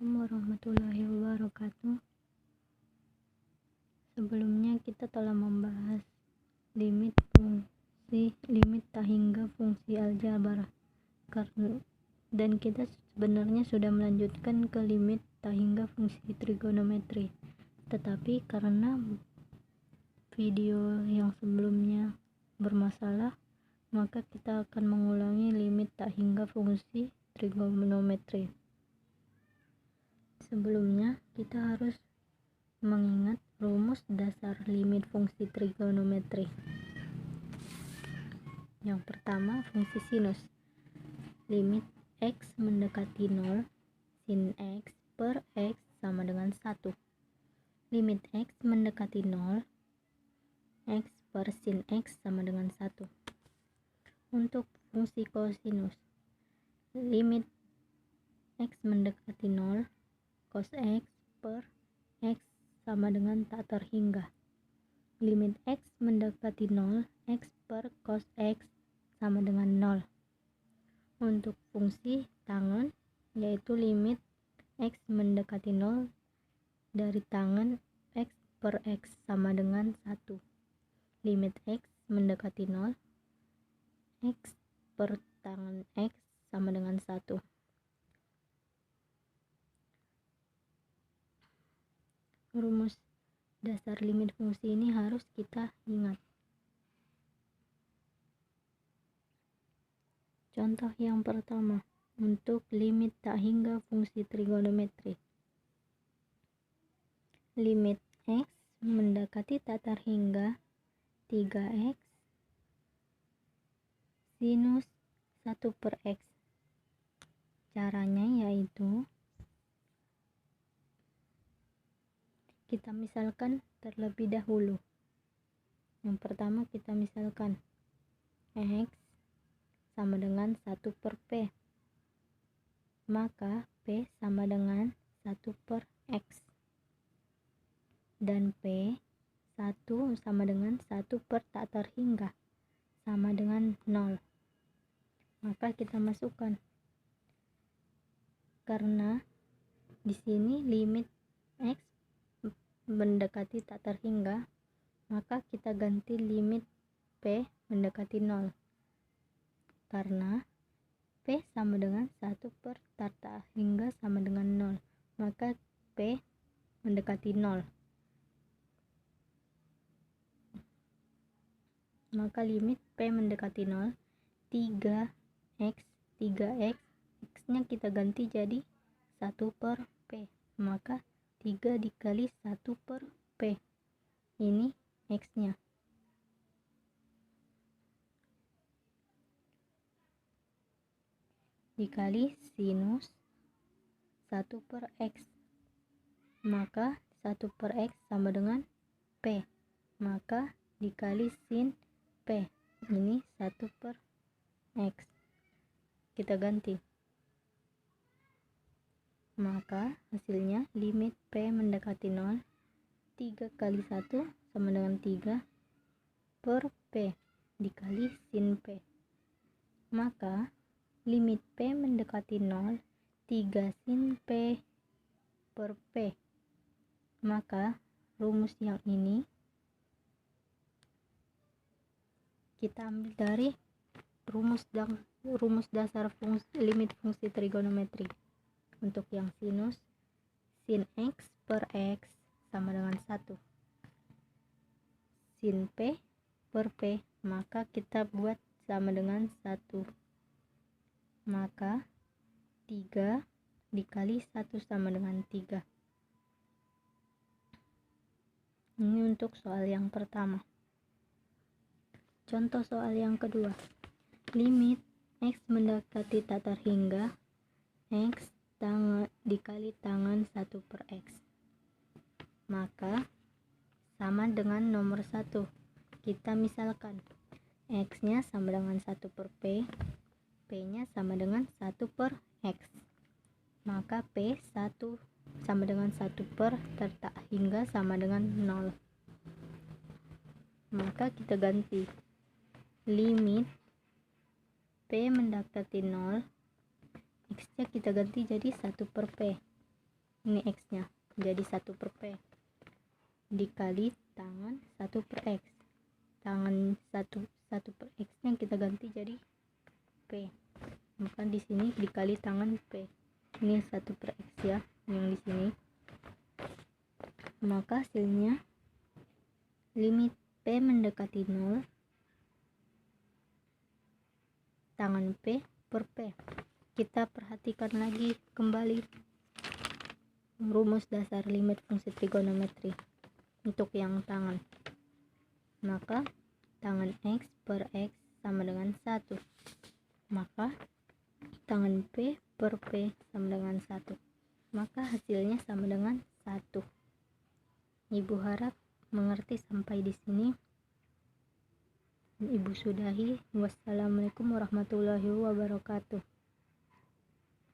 Assalamualaikum warahmatullahi wabarakatuh. Sebelumnya kita telah membahas limit tak hingga fungsi aljabar, dan kita sebenarnya sudah melanjutkan ke limit tak hingga fungsi trigonometri. Tetapi karena video yang sebelumnya bermasalah, maka kita akan mengulangi limit tak hingga fungsi trigonometri. Sebelumnya, kita harus mengingat rumus dasar limit fungsi trigonometri. Yang pertama, fungsi sinus. Limit x mendekati 0, sin x per x sama dengan 1. Limit x mendekati 0, x per sin x sama dengan 1. Untuk fungsi kosinus, limit x mendekati 0, cos x per x sama dengan tak terhingga. Limit x mendekati 0, x per cos x sama dengan 0. Untuk fungsi tangen, yaitu limit x mendekati 0 dari tangen x per x sama dengan 1. Limit x mendekati 0, x per tangen x sama dengan 1. Rumus dasar limit fungsi ini harus kita ingat. Contoh yang pertama, untuk limit tak hingga fungsi trigonometri. Limit x mendekati tak terhingga 3x sinus 1 per x. Caranya yaitu kita misalkan terlebih dahulu. Yang pertama kita misalkan x sama dengan 1 per p, maka p sama dengan 1 per x, dan p 1 sama dengan 1 per tak terhingga sama dengan 0. Maka kita masukkan, karena di sini limit x mendekati tak terhingga, maka kita ganti limit p mendekati 0, karena p sama dengan 1 per tak terhingga sama dengan 0, maka p mendekati 0. Maka limit p mendekati 0, 3x x nya kita ganti jadi 1 per p, maka 3 dikali 1 per p, ini x nya, dikali sinus 1 per x, maka 1 per x sama dengan p, maka dikali sin p, ini 1 per x, kita ganti, maka hasilnya limit p mendekati 0, 3 kali 1 sama dengan 3 per p dikali sin p, maka limit p mendekati 0, 3 sin p per p. Maka rumus yang ini kita ambil dari rumus dasar limit fungsi trigonometri. Untuk yang sinus, sin x per x sama dengan 1. Sin p per p, maka kita buat sama dengan 1. Maka 3 dikali 1 sama dengan 3. Ini untuk soal yang pertama. Contoh soal yang kedua. Limit x mendekati tak terhingga x dikali tangen 1 per x, maka sama dengan nomor 1. Kita misalkan x nya sama dengan 1 per p, p nya sama dengan 1 per x, maka p 1 sama dengan 1 per tak hingga sama dengan 0. Maka kita ganti limit p mendekati 0, x nya kita ganti jadi 1 per p, ini X nya jadi 1 per P dikali tangan 1 per X. Tangan 1 per X nya kita ganti jadi P, maka di sini dikali tangan P, ini 1 per X ya yang di sini, maka hasilnya limit P mendekati 0 tangan P per P. Kita perhatikan lagi kembali rumus dasar limit fungsi trigonometri untuk yang tangan, maka tangan X per X sama dengan 1, maka tangan P per P sama dengan 1, maka hasilnya sama dengan 1. Ibu harap mengerti sampai di sini. Ibu sudahi. Wassalamualaikum warahmatullahi wabarakatuh.